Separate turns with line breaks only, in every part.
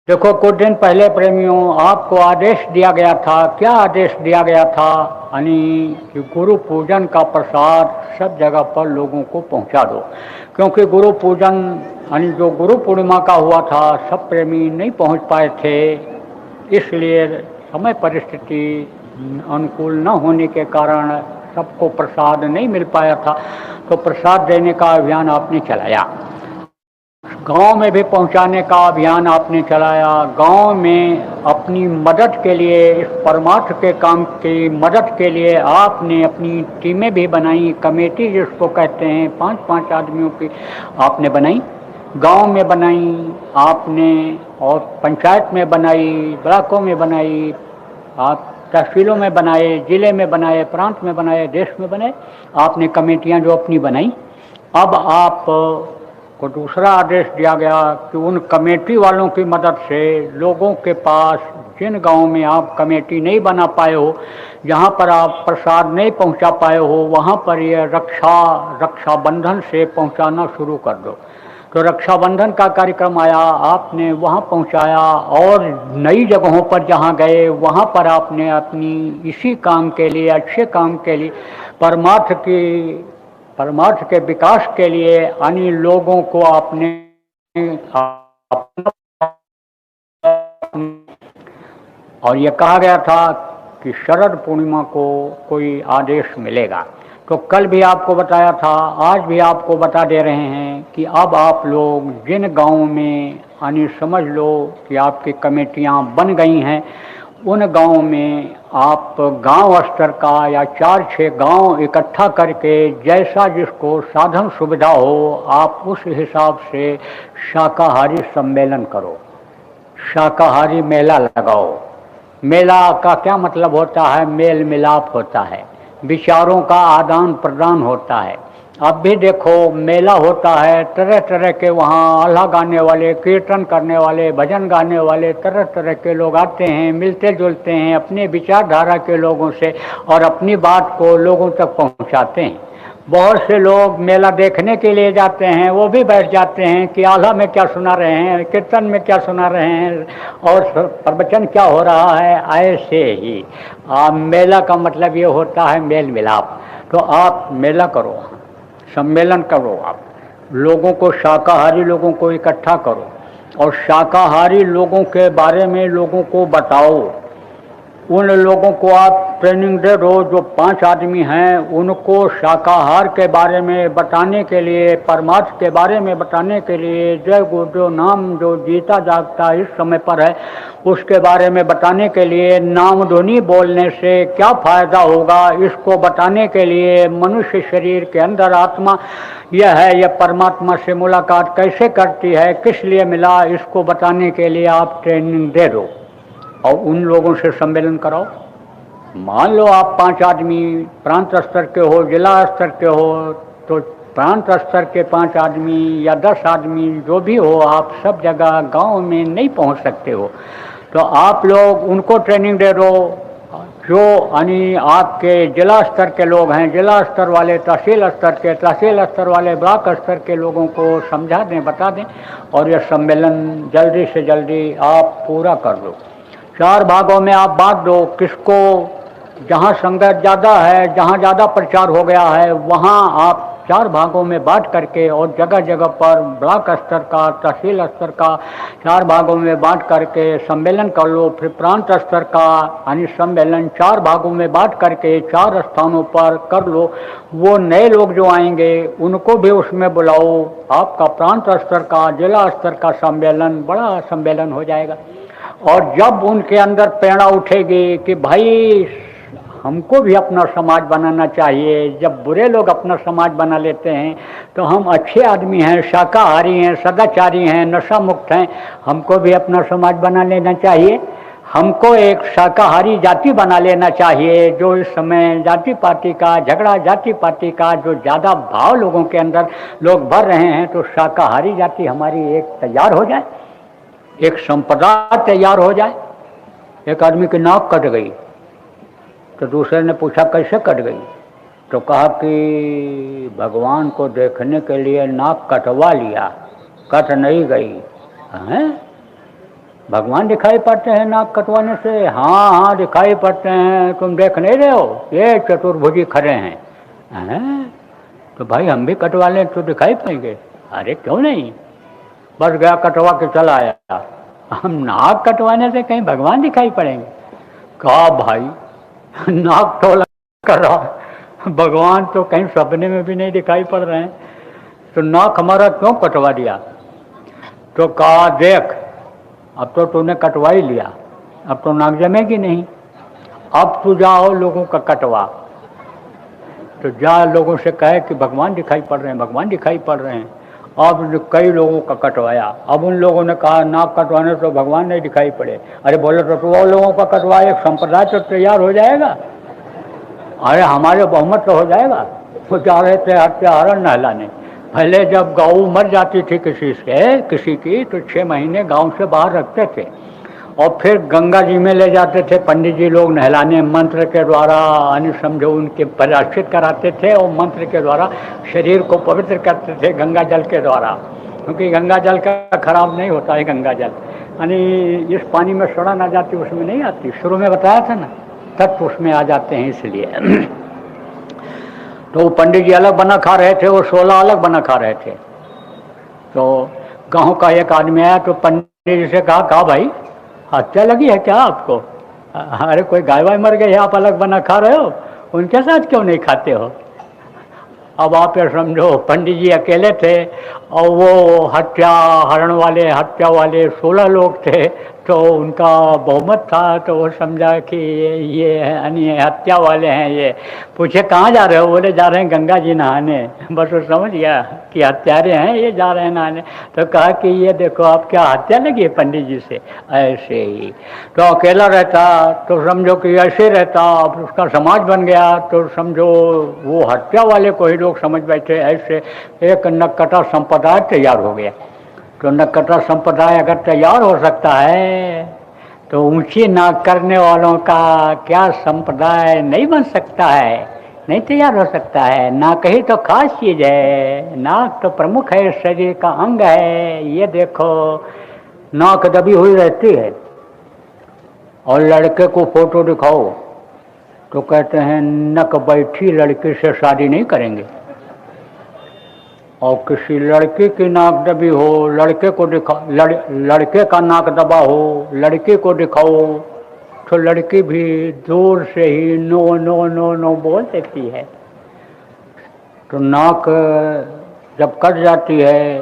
देखो, कुछ दिन पहले प्रेमियों आपको आदेश दिया गया था। क्या आदेश दिया गया था? यानी कि गुरु पूजन का प्रसाद सब जगह पर लोगों को पहुंचा दो, क्योंकि गुरु पूजन यानी जो गुरु पूर्णिमा का हुआ था सब प्रेमी नहीं पहुंच पाए थे, इसलिए समय परिस्थिति अनुकूल न होने के कारण सबको प्रसाद नहीं मिल पाया था। तो प्रसाद देने का अभियान आपने चलाया, गांव में भी पहुंचाने का अभियान आपने चलाया। गांव में अपनी मदद के लिए, इस परमार्थ के काम की मदद के लिए आपने अपनी टीमें भी बनाई, कमेटी जिसको कहते हैं, 5-5 आदमियों की आपने बनाई, गांव में बनाई आपने, और पंचायत में बनाई, ब्लॉकों में बनाई, आप तहसीलों में बनाए, जिले में बनाए, प्रांत में बनाए, देश में बनाए, आपने कमेटियां जो अपनी बनाई। अब आप को दूसरा आदेश दिया गया कि उन कमेटी वालों की मदद से लोगों के पास, जिन गांव में आप कमेटी नहीं बना पाए हो, जहां पर आप प्रसाद नहीं पहुंचा पाए हो, वहां पर ये रक्षाबंधन से पहुंचाना शुरू कर दो। तो रक्षाबंधन का कार्यक्रम आया, आपने वहां पहुंचाया, और नई जगहों पर जहां गए वहां पर आपने अपनी इसी काम के लिए, अच्छे काम के लिए, परमार्थ के विकास के लिए अन्य लोगों को आपने और ये कहा गया था कि शरद पूर्णिमा को कोई आदेश मिलेगा। तो कल भी आपको बताया था, आज भी आपको बता दे रहे हैं कि अब आप लोग जिन गांवों में, यानी समझ लो कि आपकी कमेटियां बन गई हैं, उन गांवों में आप गांव स्तर का या 4-6 गांव इकट्ठा करके, जैसा जिसको साधन सुविधा हो, आप उस हिसाब से शाकाहारी सम्मेलन करो, शाकाहारी मेला लगाओ। मेला का क्या मतलब होता है? मेल मिलाप होता है, विचारों का आदान प्रदान होता है। अब भी देखो, मेला होता है, तरह तरह के वहाँ आल्हा गाने वाले, कीर्तन करने वाले, भजन गाने वाले, तरह तरह के लोग आते हैं, मिलते जुलते हैं अपने विचारधारा के लोगों से, और अपनी बात को लोगों तक पहुँचाते हैं। बहुत से लोग मेला देखने के लिए जाते हैं, वो भी बैठ जाते हैं कि आल्हा में क्या सुना रहे हैं, कीर्तन में क्या सुना रहे हैं, और प्रवचन क्या हो रहा है। ऐसे ही मेला का मतलब ये होता है मेल मिलाप। तो आप मेला करो, सम्मेलन करो, आप लोगों को, शाकाहारी लोगों को इकट्ठा करो, और शाकाहारी लोगों के बारे में लोगों को बताओ। उन लोगों को आप ट्रेनिंग दे दो, जो 5 आदमी हैं, उनको शाकाहार के बारे में बताने के लिए, परमार्थ के बारे में बताने के लिए, जय गुरुदेव नाम जो जीता जागता इस समय पर है, उसके बारे में बताने के लिए, नाम ध्वनि बोलने से क्या फायदा होगा, इसको बताने के लिए, मनुष्य शरीर के अंदर आत्मा यह है, यह परमात्मा से मुलाकात कैसे करती है, किस लिए मिला, इसको बताने के लिए आप ट्रेनिंग दे दो, और उन लोगों से सम्मेलन कराओ। मान लो आप 5 आदमी प्रांत स्तर के हो, जिला स्तर के हो, तो प्रांत स्तर के 5 आदमी या 10 आदमी जो भी हो, आप सब जगह गांव में नहीं पहुंच सकते हो, तो आप लोग उनको ट्रेनिंग दे दो। जो यानी आपके जिला स्तर के लोग हैं, जिला स्तर वाले, तहसील स्तर के, तहसील स्तर वाले ब्लॉक स्तर के लोगों को समझा दें, बता दें, और यह सम्मेलन जल्दी से जल्दी आप पूरा कर दो। 4 भागों में आप बांट दो, किसको, जहाँ संगत ज़्यादा है, जहाँ ज़्यादा प्रचार हो गया है, वहाँ आप 4 भागों में बांट करके, और जगह जगह पर ब्लॉक स्तर का, तहसील स्तर का 4 भागों में बांट करके सम्मेलन कर लो। फिर प्रांत स्तर का यानी सम्मेलन 4 भागों में बांट करके 4 स्थानों पर कर लो। वो नए लोग जो आएंगे उनको भी उसमें बुलाओ। आपका प्रांत स्तर का, जिला स्तर का सम्मेलन बड़ा सम्मेलन हो जाएगा। और जब उनके अंदर प्रेरणा उठेगी कि भाई हमको भी अपना समाज बनाना चाहिए, जब बुरे लोग अपना समाज बना लेते हैं तो हम अच्छे आदमी हैं, शाकाहारी हैं, सदाचारी हैं, नशा मुक्त हैं, हमको भी अपना समाज बना लेना चाहिए। हमको एक शाकाहारी जाति बना लेना चाहिए। जो इस समय जाति पाति का झगड़ा, जाति पाति का जो ज़्यादा भाव लोगों के अंदर लोग भर रहे हैं, तो शाकाहारी जाति हमारी एक तैयार हो जाए, एक संपदा तैयार हो जाए। एक आदमी की नाक कट गई तो दूसरे ने पूछा कैसे कट गई, तो कहा कि भगवान को देखने के लिए नाक कटवा लिया, कट नहीं गई। हैं? भगवान दिखाई पड़ते हैं नाक कटवाने से? हाँ हाँ दिखाई पड़ते हैं, तुम देख नहीं रहे हो, ये चतुर्भुजी खड़े हैं। तो भाई हम भी कटवा लें तो दिखाई पाएंगे? अरे क्यों नहीं, बस गया कटवा के चला आया। हम नाक कटवाने से कहीं भगवान दिखाई पड़ेंगे? कहा भाई नाक तो कर रहा, भगवान तो कहीं सपने में भी नहीं दिखाई पड़ रहे हैं, तो नाक हमारा क्यों कटवा दिया? तो कहा देख अब तो तूने कटवा ही लिया, अब तो नाक जमेगी नहीं, अब तू जाओ लोगों का कटवा। तो जा लोगों से कहे कि भगवान दिखाई पड़ रहे हैं, भगवान दिखाई पड़ रहे हैं। अब कई लोगों का कटवाया, अब उन लोगों ने कहा नाक कटवाने तो भगवान नहीं दिखाई पड़े। अरे बोले तो वो लोगों का कटवा, एक संप्रदाय तो तैयार हो जाएगा, अरे हमारे बहुमत तो हो जाएगा। वो जा रहे थे हत्याहरण नहलाने। पहले जब गऊ मर जाती थी किसी की तो 6 महीने गांव से बाहर रखते थे और फिर गंगा जी में ले जाते थे पंडित जी लोग नहलाने, मंत्र के द्वारा यानी समझो उनके पराश्चित कराते थे और मंत्र के द्वारा शरीर को पवित्र करते थे गंगा जल के द्वारा, क्योंकि गंगा जल का खराब नहीं होता है गंगा जल, यानी इस पानी में सड़न आ जाती उसमें नहीं आती, शुरू में बताया था ना, तत्व उसमें आ जाते हैं इसलिए। तो वो पंडित जी अलग बना खा रहे थे, वो 16 अलग बना खा रहे थे। तो गांव का एक आदमी आया तो पंडित जी से कहा भाई हत्या लगी है क्या आपको? अरे कोई गाय वाय मर गई है, आप अलग बना खा रहे हो, उनके साथ क्यों नहीं खाते हो? अब आप ये समझो पंडित जी अकेले थे और वो हत्या वाले 16 लोग थे, तो उनका बहुमत था, तो वो समझा कि ये यानी हत्या वाले हैं। ये पूछे कहाँ जा रहे हो? बोले जा रहे हैं गंगा जी नहाने। बस वो समझ गया कि हत्यारे हैं, ये जा रहे हैं नहाने। तो कहा कि ये देखो आप क्या हत्या लगी है पंडित जी से? ऐसे ही तो अकेला रहता तो समझो कि ऐसे रहता, अब उसका समाज बन गया तो समझो वो हत्या वाले को ही लोग समझ बैठे, ऐसे एक नक्कटा संप्रदाय तैयार हो गया। तो नक्कटा संप्रदाय अगर तैयार हो सकता है तो ऊंची नाक करने वालों का क्या संप्रदाय नहीं बन सकता है, नहीं तैयार हो सकता है? नाक ही तो खास चीज़ है, नाक तो प्रमुख है, शरीर का अंग है। ये देखो नाक दबी हुई रहती है और लड़के को फोटो दिखाओ तो कहते हैं नक बैठी लड़की से शादी नहीं करेंगे, और किसी लड़के की नाक दबी हो, लड़के को लड़के का नाक दबा हो, लड़के को दिखाओ तो लड़की भी दूर से ही नो नो नो नो बोल देती है। तो नाक जब कट जाती है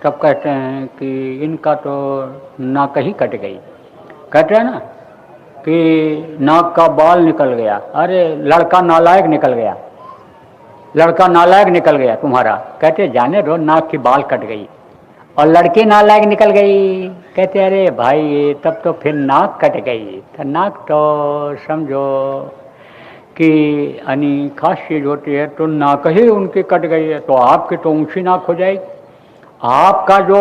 तब कहते हैं कि इनका तो नाक ही कट गई। कहते हैं ना कि नाक का बाल निकल गया, अरे लड़का नालायक निकल गया, लड़का नालायक निकल गया तुम्हारा। कहते जाने दो नाक की बाल कट गई। और लड़की नालायक निकल गई, कहते अरे भाई तब तो फिर नाक कट गई। तो नाक तो समझो कि यानी खास चीज़ होती है, तो नाक ही उनकी कट गई है तो आपकी तो ऊंची नाक हो जाएगी। आपका जो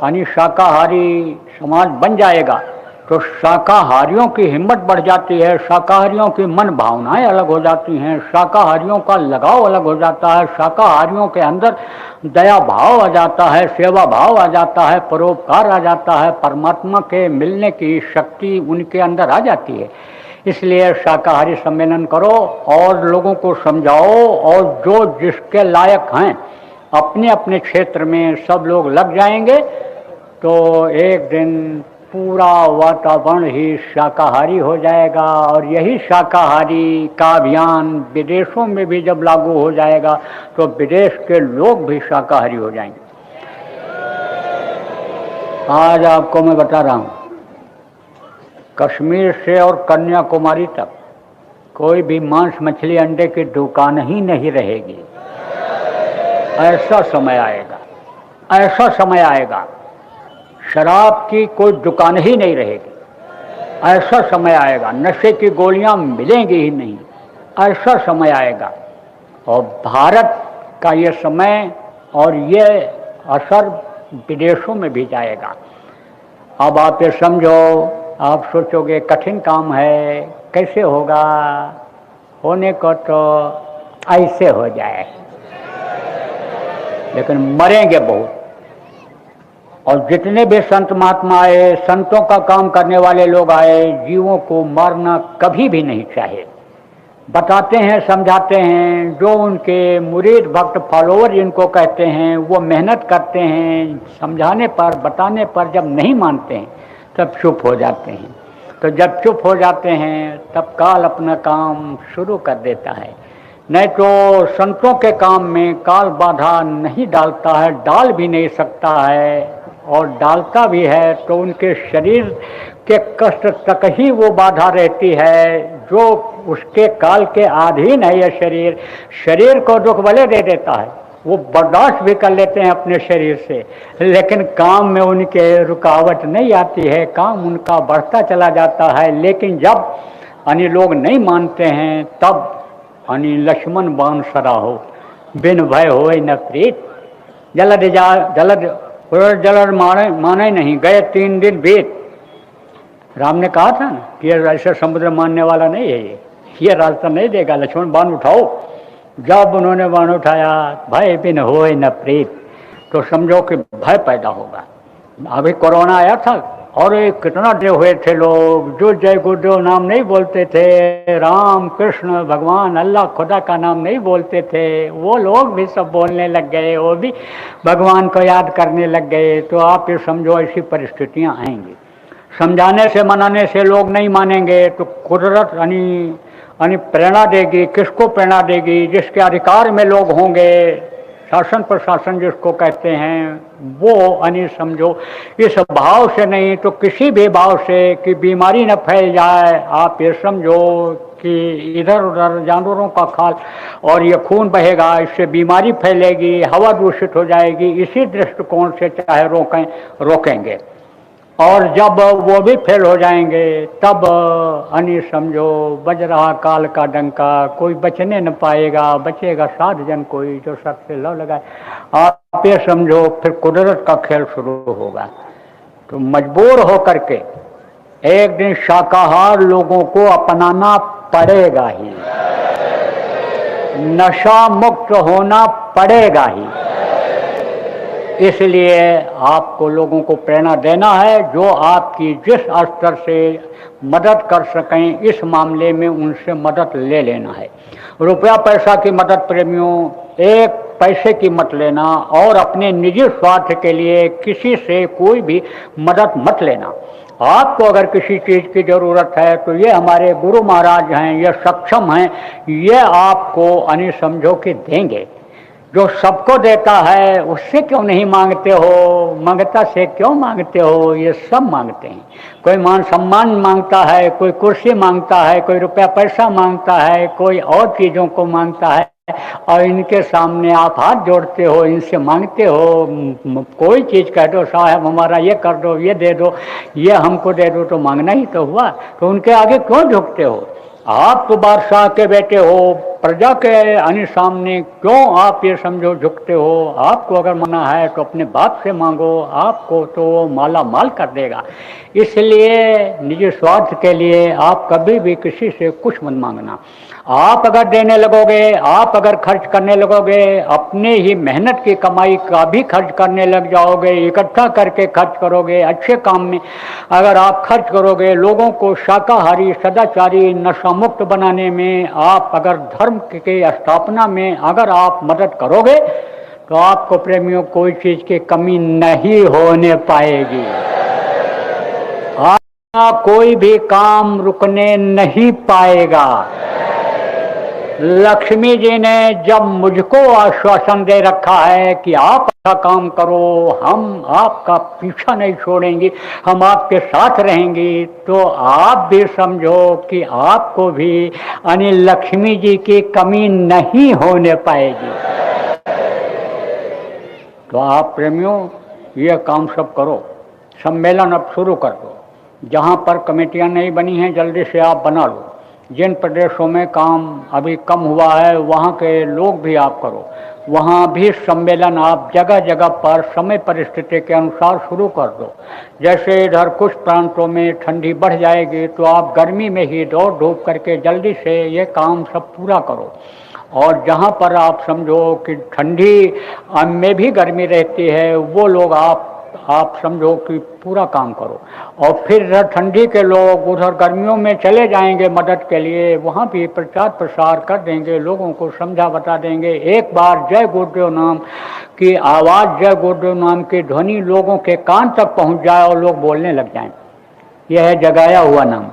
यानी शाकाहारी समाज बन जाएगा तो शाकाहारियों की हिम्मत बढ़ जाती है, शाकाहारियों की मन भावनाएं अलग हो जाती हैं, शाकाहारियों का लगाव अलग हो जाता है, शाकाहारियों के अंदर दया भाव आ जाता है, सेवा भाव आ जाता है, परोपकार आ जाता है, परमात्मा के मिलने की शक्ति उनके अंदर आ जाती है। इसलिए शाकाहारी सम्मेलन करो और लोगों को समझाओ, और जो जिसके लायक हैं अपने अपने क्षेत्र में सब लोग लग जाएंगे तो एक दिन पूरा वातावरण ही शाकाहारी हो जाएगा। और यही शाकाहारी का अभियान विदेशों में भी जब लागू हो जाएगा तो विदेश के लोग भी शाकाहारी हो जाएंगे। आज आपको मैं बता रहा हूँ, कश्मीर से और कन्याकुमारी तक कोई भी मांस मछली अंडे की दुकान ही नहीं रहेगी। ऐसा समय आएगा, ऐसा समय आएगा, शराब की कोई दुकान ही नहीं रहेगी। ऐसा समय आएगा, नशे की गोलियां मिलेंगी ही नहीं, ऐसा समय आएगा। और भारत का ये समय और ये असर विदेशों में भी जाएगा। अब आप ये समझो, आप सोचोगे कठिन काम है, कैसे होगा? होने को तो ऐसे हो जाए, लेकिन मरेंगे बहुत, और जितने भी संत महात्मा आए, संतों का काम करने वाले लोग आए, जीवों को मारना कभी भी नहीं चाहिए। बताते हैं, समझाते हैं, जो उनके मुरीद भक्त फॉलोअर जिनको कहते हैं वो मेहनत करते हैं, समझाने पर बताने पर जब नहीं मानते हैं तब चुप हो जाते हैं। तो जब चुप हो जाते हैं तब काल अपना काम शुरू कर देता है। नहीं तो संतों के काम में काल बाधा नहीं डालता है, डाल भी नहीं सकता है, और डालता भी है तो उनके शरीर के कष्ट तक ही वो बाधा रहती है, जो उसके काल के अधीन है। यह शरीर को दुख भले दे देता है, वो बर्दाश्त भी कर लेते हैं अपने शरीर से, लेकिन काम में उनके रुकावट नहीं आती है, काम उनका बढ़ता चला जाता है। लेकिन जब अन्य लोग नहीं मानते हैं तब अनि लक्ष्मण बाण सरा हो, बिन भय हो न प्रीत, जलद जलद माने नहीं, गए 3 दिन बीत। राम ने कहा था ना कि ये ऐसे समुद्र मानने वाला नहीं है, ये रास्ता नहीं देगा, लक्ष्मण बाण उठाओ। जब उन्होंने बाण उठाया, भय बिन होए न प्रीत, तो समझो कि भय पैदा होगा। अभी कोरोना आया था और कितना डरे हुए थे लोग, जो जय गुरुदेव नाम नहीं बोलते थे, राम कृष्ण भगवान अल्लाह खुदा का नाम नहीं बोलते थे, वो लोग भी सब बोलने लग गए, वो भी भगवान को याद करने लग गए। तो आप ये समझो ऐसी परिस्थितियां आएंगी। समझाने से मनाने से लोग नहीं मानेंगे तो कुदरत यानी प्रेरणा देगी। किसको प्रेरणा देगी? जिसके अधिकार में लोग होंगे, शासन प्रशासन जिसको कहते हैं, वो यानी समझो इस भाव से नहीं तो किसी भी भाव से कि बीमारी न फैल जाए। आप ये समझो कि इधर उधर जानवरों का खाल और ये खून बहेगा, इससे बीमारी फैलेगी, हवा दूषित हो जाएगी। इसी दृष्टिकोण से चाहे रोकेंगे, और जब वो भी फेल हो जाएंगे तब अनि समझो बज रहा काल का डंका, कोई बचने न पाएगा, बचेगा 7 जन कोई जो सर से लौ लगाए। आप ये समझो फिर कुदरत का खेल शुरू होगा। तो मजबूर होकर के एक दिन शाकाहार लोगों को अपनाना पड़ेगा ही, नशा मुक्त होना पड़ेगा ही। इसलिए आपको लोगों को प्रेरणा देना है, जो आपकी जिस स्तर से मदद कर सकें इस मामले में उनसे मदद ले लेना है। रुपया पैसा की मदद प्रेमियों, 1 पैसे की मत लेना, और अपने निजी स्वार्थ के लिए किसी से कोई भी मदद मत लेना। आपको अगर किसी चीज़ की ज़रूरत है तो ये हमारे गुरु महाराज हैं, ये सक्षम हैं, ये आपको अनि समझो कि देंगे। जो सबको देता है उससे क्यों नहीं मांगते हो? मंगता से क्यों मांगते हो? ये सब मांगते हैं। कोई मान सम्मान मांगता है, कोई कुर्सी मांगता है, कोई रुपया पैसा मांगता है, कोई और चीज़ों को मांगता है, और इनके सामने आप हाथ जोड़ते हो, इनसे मांगते हो। कोई चीज़ कह दो, साहब हमारा ये कर दो, ये दे दो, ये हमको दे दो, तो मांगना ही तो हुआ। तो उनके आगे क्यों झुकते हो? आप तो बादशाह के बेटे हो, प्रजा के अनि सामने क्यों आप ये समझो झुकते हो? आपको अगर मना है तो अपने बाप से मांगो, आपको तो माला माल कर देगा। इसलिए निजी स्वार्थ के लिए आप कभी भी किसी से कुछ मत मांगना। आप अगर देने लगोगे, आप अगर खर्च करने लगोगे, अपने ही मेहनत की कमाई का भी खर्च करने लग जाओगे, इकट्ठा करके खर्च करोगे, अच्छे काम में अगर आप खर्च करोगे, लोगों को शाकाहारी सदाचारी नशा मुक्त बनाने में, आप अगर धर्म के स्थापना में अगर आप मदद करोगे तो आपको प्रेमियों कोई चीज़ की कमी नहीं होने पाएगी। आपका कोई भी काम रुकने नहीं पाएगा। लक्ष्मी जी ने जब मुझको आश्वासन दे रखा है कि आप अच्छा काम करो, हम आपका पीछा नहीं छोड़ेंगे, हम आपके साथ रहेंगी, तो आप भी समझो कि आपको भी यानी लक्ष्मी जी की कमी नहीं होने पाएगी। तो आप प्रेमियों ये काम सब करो, सम्मेलन अब शुरू कर दो। जहाँ पर कमेटियाँ नहीं बनी हैं जल्दी से आप बना लो। जिन प्रदेशों में काम अभी कम हुआ है वहाँ के लोग भी आप करो, वहाँ भी सम्मेलन आप जगह जगह पर समय परिस्थिति के अनुसार शुरू कर दो। जैसे इधर कुछ प्रांतों में ठंडी बढ़ जाएगी तो आप गर्मी में ही दौड़ धूप करके जल्दी से ये काम सब पूरा करो। और जहाँ पर आप समझो कि ठंडी में भी गर्मी रहती है, वो लोग आप आप समझो कि पूरा काम करो। और फिर इधर ठंडी के लोग उधर गर्मियों में चले जाएंगे मदद के लिए, वहाँ भी प्रचार प्रसार कर देंगे, लोगों को समझा बता देंगे। एक बार जय गुरुदेव नाम की आवाज़, जय गुरुदेव नाम की ध्वनि लोगों के कान तक पहुँच जाए और लोग बोलने लग जाएं। यह है जगाया हुआ नाम।